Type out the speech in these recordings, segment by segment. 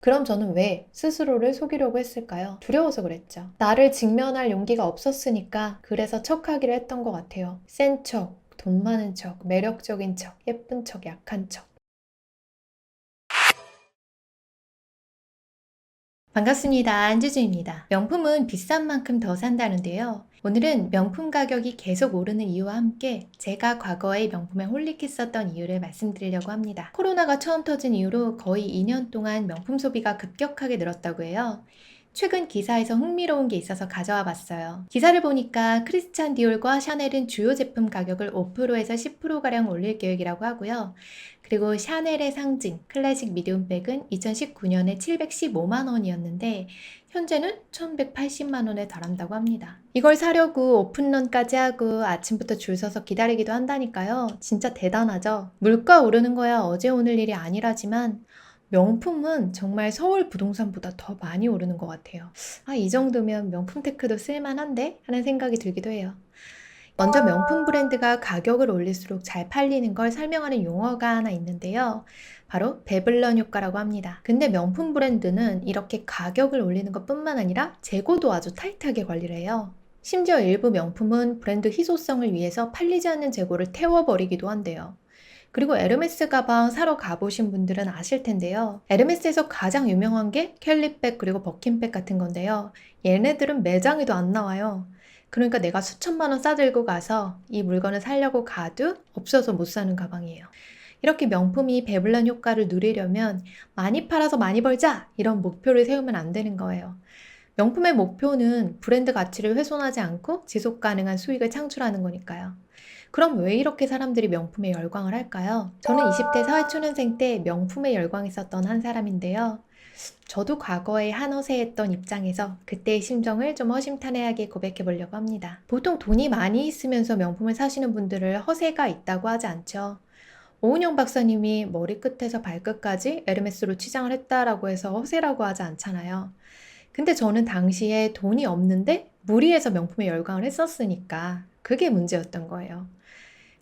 그럼 저는 왜 스스로를 속이려고 했을까요? 두려워서 그랬죠. 나를 직면할 용기가 없었으니까 그래서 척하기를 했던 것 같아요. 센 척, 돈 많은 척, 매력적인 척, 예쁜 척, 약한 척. 반갑습니다. 안주주입니다. 명품은 비싼 만큼 더 산다는데요. 오늘은 명품 가격이 계속 오르는 이유와 함께 제가 과거에 명품에 홀릭했었던 이유를 말씀드리려고 합니다. 코로나가 처음 터진 이후로 거의 2년 동안 명품 소비가 급격하게 늘었다고 해요. 최근 기사에서 흥미로운 게 있어서 가져와 봤어요. 기사를 보니까 크리스찬 디올과 샤넬은 주요 제품 가격을 5%에서 10%가량 올릴 계획이라고 하고요. 그리고 샤넬의 상징 클래식 미디움백은 2019년에 715만 원이었는데 현재는 1180만 원에 달한다고 합니다. 이걸 사려고 오픈런까지 하고 아침부터 줄 서서 기다리기도 한다니까요. 진짜 대단하죠? 물가 오르는 거야 어제 오늘 일이 아니라지만 명품은 정말 서울 부동산보다 더 많이 오르는 것 같아요. 아, 이 정도면 명품 테크도 쓸만한데? 하는 생각이 들기도 해요. 먼저 명품 브랜드가 가격을 올릴수록 잘 팔리는 걸 설명하는 용어가 하나 있는데요. 바로 배블런 효과라고 합니다. 근데 명품 브랜드는 이렇게 가격을 올리는 것뿐만 아니라 재고도 아주 타이트하게 관리를 해요. 심지어 일부 명품은 브랜드 희소성을 위해서 팔리지 않는 재고를 태워버리기도 한대요. 그리고 에르메스 가방 사러 가보신 분들은 아실 텐데요. 에르메스에서 가장 유명한 게 캘리백 그리고 버킨백 같은 건데요. 얘네들은 매장에도 안 나와요. 그러니까 내가 수천만 원 싸들고 가서 이 물건을 사려고 가도 없어서 못 사는 가방이에요. 이렇게 명품이 배불란 효과를 누리려면 많이 팔아서 많이 벌자! 이런 목표를 세우면 안 되는 거예요. 명품의 목표는 브랜드 가치를 훼손하지 않고 지속 가능한 수익을 창출하는 거니까요. 그럼 왜 이렇게 사람들이 명품에 열광을 할까요? 저는 20대 사회초년생 때 명품에 열광했었던 한 사람인데요. 저도 과거에 한 허세했던 입장에서 그때의 심정을 좀 허심탄회하게 고백해 보려고 합니다. 보통 돈이 많이 있으면서 명품을 사시는 분들을 허세가 있다고 하지 않죠. 오은영 박사님이 머리끝에서 발끝까지 에르메스로 치장을 했다라고 해서 허세라고 하지 않잖아요. 근데 저는 당시에 돈이 없는데 무리해서 명품에 열광을 했었으니까 그게 문제였던 거예요.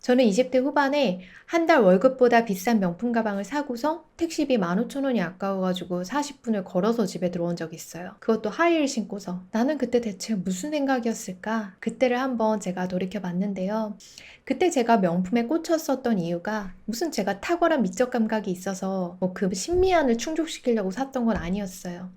저는 20대 후반에 한 달 월급보다 비싼 명품 가방을 사고서 택시비 15,000원이 아까워가지고 40분을 걸어서 집에 들어온 적이 있어요. 그것도 하이힐 신고서. 나는 그때 대체 무슨 생각이었을까? 그때를 한번 제가 돌이켜 봤는데요. 그때 제가 명품에 꽂혔었던 이유가 무슨 제가 탁월한 미적 감각이 있어서 뭐 그 신미안을 충족시키려고 샀던 건 아니었어요.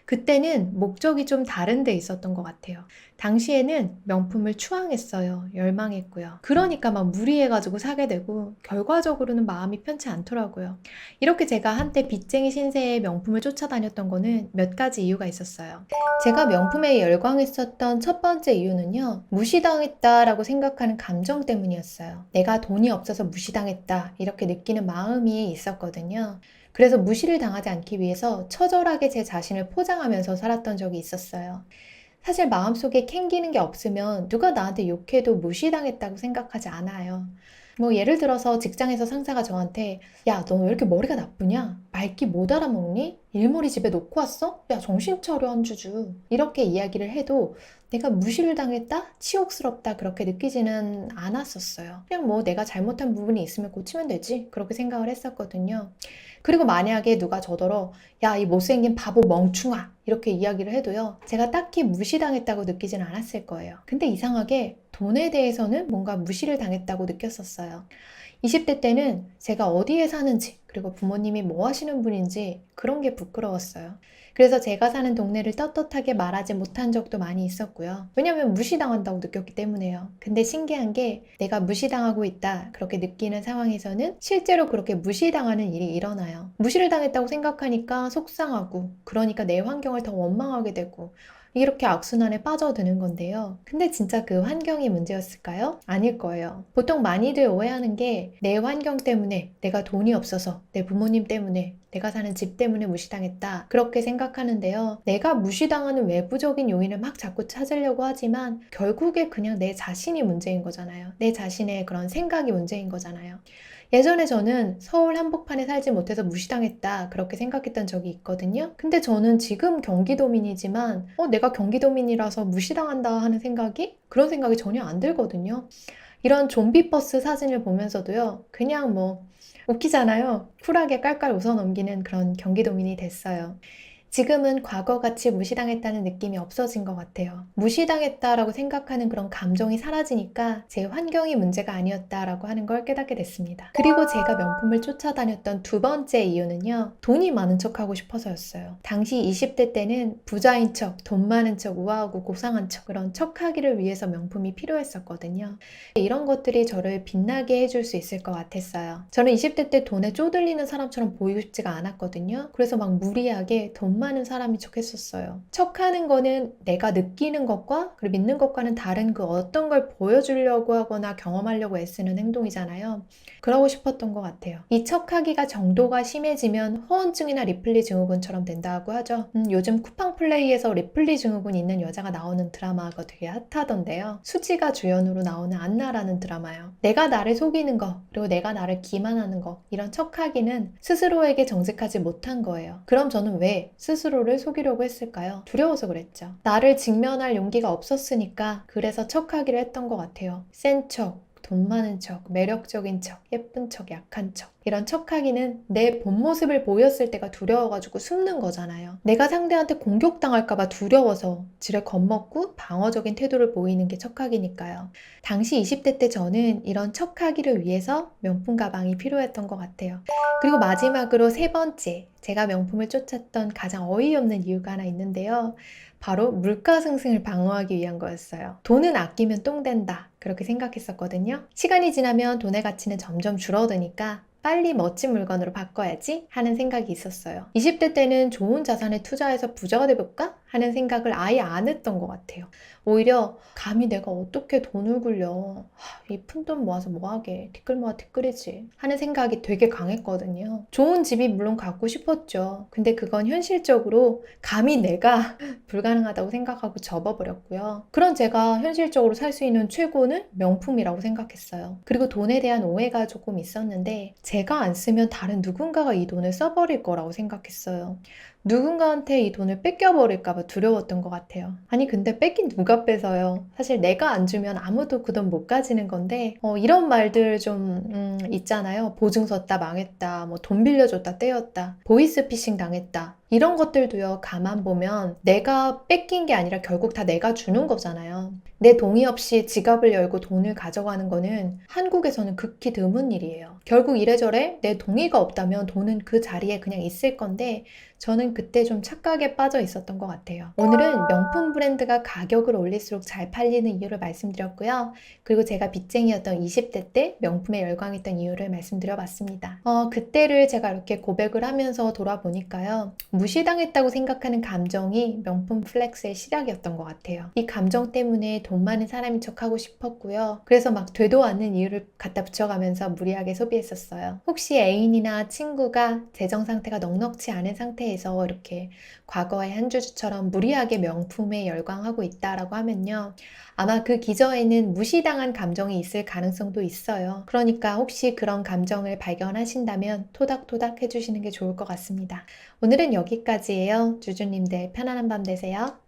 그때는 목적이 좀 다른 데 있었던 것 같아요. 당시에는 명품을 추앙했어요. 열망했고요. 그러니까 막 무리해가지고 사게 되고 결과적으로는 마음이 편치 않더라고요. 이렇게 제가 한때 빚쟁이 신세의 명품을 쫓아다녔던 거는 몇 가지 이유가 있었어요. 제가 명품에 열광했었던 첫 번째 이유는요. 무시당했다라고 생각하는 감정 때문이었어요. 내가 돈이 없어서 무시당했다 이렇게 느끼는 마음이 있었거든요. 그래서 무시를 당하지 않기 위해서 처절하게 제 자신을 포장하면서 살았던 적이 있었어요. 사실 마음속에 캥기는 게 없으면 누가 나한테 욕해도 무시당했다고 생각하지 않아요. 뭐 예를 들어서 직장에서 상사가 저한테 야, 너 왜 이렇게 머리가 나쁘냐? 말귀 못 알아먹니? 일머리 집에 놓고 왔어? 야, 정신 차려 한주주. 이렇게 이야기를 해도 내가 무시를 당했다? 치욕스럽다 그렇게 느끼지는 않았었어요. 그냥 뭐 내가 잘못한 부분이 있으면 고치면 되지 그렇게 생각을 했었거든요. 그리고 만약에 누가 저더러 야, 이 못생긴 바보 멍충아 이렇게 이야기를 해도요. 제가 딱히 무시당했다고 느끼진 않았을 거예요. 근데 이상하게 돈에 대해서는 뭔가 무시를 당했다고 느꼈었어요. 20대 때는 제가 어디에 사는지, 그리고 부모님이 뭐 하시는 분인지 그런 게 부끄러웠어요. 그래서 제가 사는 동네를 떳떳하게 말하지 못한 적도 많이 있었고요. 왜냐면 무시당한다고 느꼈기 때문에요. 근데 신기한 게 내가 무시당하고 있다 그렇게 느끼는 상황에서는 실제로 그렇게 무시당하는 일이 일어나요. 무시를 당했다고 생각하니까 속상하고 그러니까 내 환경을 더 원망하게 되고 이렇게 악순환에 빠져드는 건데요. 근데 진짜 그 환경이 문제였을까요? 아닐 거예요. 보통 많이들 오해하는 게 내 환경 때문에, 내가 돈이 없어서, 내 부모님 때문에, 내가 사는 집 때문에 무시당했다. 그렇게 생각하는데요. 내가 무시당하는 외부적인 요인을 막 자꾸 찾으려고 하지만 결국에 그냥 내 자신이 문제인 거잖아요. 내 자신의 그런 생각이 문제인 거잖아요. 예전에 저는 서울 한복판에 살지 못해서 무시당했다 그렇게 생각했던 적이 있거든요. 근데 저는 지금 경기도민이지만 내가 경기도민이라서 무시당한다 하는 생각이 그런 생각이 전혀 안 들거든요. 이런 좀비 버스 사진을 보면서도요, 그냥 뭐 웃기잖아요. 쿨하게 깔깔 웃어 넘기는 그런 경기도민이 됐어요. 지금은 과거같이 무시당했다는 느낌이 없어진 것 같아요. 무시당했다라고 생각하는 그런 감정이 사라지니까 제 환경이 문제가 아니었다라고 하는 걸 깨닫게 됐습니다. 그리고 제가 명품을 쫓아다녔던 두 번째 이유는요, 돈이 많은 척 하고 싶어서였어요. 당시 20대 때는 부자인 척, 돈 많은 척, 우아하고 고상한 척, 그런 척하기를 위해서 명품이 필요했었거든요. 이런 것들이 저를 빛나게 해줄 수 있을 것 같았어요. 저는 20대 때 돈에 쪼들리는 사람처럼 보이고 싶지가 않았거든요. 그래서 막 무리하게 돈 많은 사람인 척 했었어요. 척하는 거는 내가 느끼는 것과 그리고 믿는 것과는 다른 그 어떤 걸 보여주려고 하거나 경험하려고 애쓰는 행동이잖아요. 그러고 싶었던 것 같아요. 이 척하기가 정도가 심해지면 허언증이나 리플리 증후군처럼 된다고 하죠. 요즘 쿠팡 플레이에서 리플리 증후군 있는 여자가 나오는 드라마가 되게 핫하던데요. 수지가 주연으로 나오는 안나라는 드라마요. 내가 나를 속이는 거, 그리고 내가 나를 기만하는 거, 이런 척하기는 스스로에게 정직하지 못한 거예요. 그럼 저는 왜 스스로를 속이려고 했을까요? 두려워서 그랬죠. 나를 직면할 용기가 없었으니까 그래서 척하기를 했던 것 같아요. 센 척, 돈 많은 척, 매력적인 척, 예쁜 척, 약한 척. 이런 척하기는 내 본 모습을 보였을 때가 두려워가지고 숨는 거잖아요. 내가 상대한테 공격당할까봐 두려워서 지레 겁먹고 방어적인 태도를 보이는 게 척하기니까요. 당시 20대 때 저는 이런 척하기를 위해서 명품 가방이 필요했던 것 같아요. 그리고 마지막으로 세 번째, 제가 명품을 쫓았던 가장 어이없는 이유가 하나 있는데요. 바로 물가 상승을 방어하기 위한 거였어요. 돈은 아끼면 똥 된다. 그렇게 생각했었거든요. 시간이 지나면 돈의 가치는 점점 줄어드니까 빨리 멋진 물건으로 바꿔야지 하는 생각이 있었어요. 20대 때는 좋은 자산에 투자해서 부자가 돼볼까? 하는 생각을 아예 안 했던 것 같아요. 오히려 감히 내가 어떻게 돈을 굴려, 이 푼돈 모아서 뭐하게, 티끌 모아 티끌이지 하는 생각이 되게 강했거든요. 좋은 집이 물론 갖고 싶었죠. 근데 그건 현실적으로 감히 내가 불가능하다고 생각하고 접어버렸고요. 그런 제가 현실적으로 살 수 있는 최고는 명품이라고 생각했어요. 그리고 돈에 대한 오해가 조금 있었는데 제가 안 쓰면 다른 누군가가 이 돈을 써버릴 거라고 생각했어요. 누군가한테 이 돈을 뺏겨버릴까 봐 두려웠던 것 같아요. 아니 근데 뺏긴 누가 뺏어요? 사실 내가 안 주면 아무도 그 돈 못 가지는 건데 이런 말들 좀 있잖아요. 보증 섰다 망했다, 뭐 돈 빌려줬다 떼었다, 보이스피싱 당했다. 이런 것들도요, 가만 보면 내가 뺏긴 게 아니라 결국 다 내가 주는 거잖아요. 내 동의 없이 지갑을 열고 돈을 가져가는 거는 한국에서는 극히 드문 일이에요. 결국 이래저래 내 동의가 없다면 돈은 그 자리에 그냥 있을 건데 저는 그때 좀 착각에 빠져 있었던 것 같아요. 오늘은 명품 브랜드가 가격을 올릴수록 잘 팔리는 이유를 말씀드렸고요. 그리고 제가 빚쟁이였던 20대 때 명품에 열광했던 이유를 말씀드려봤습니다. 그때를 제가 이렇게 고백을 하면서 돌아보니까요. 무시당했다고 생각하는 감정이 명품 플렉스의 시작이었던 것 같아요. 이 감정 때문에 돈 많은 사람인 척하고 싶었고요. 그래서 막 되도 않는 이유를 갖다 붙여가면서 무리하게 소비했었어요. 혹시 애인이나 친구가 재정 상태가 넉넉치 않은 상태에서 이렇게 과거의 한 주주처럼 무리하게 명품에 열광하고 있다라고 하면요. 아마 그 기저에는 무시당한 감정이 있을 가능성도 있어요. 그러니까 혹시 그런 감정을 발견하신다면 토닥토닥 해주시는 게 좋을 것 같습니다. 오늘은 여기까지예요. 주주님들 편안한 밤 되세요.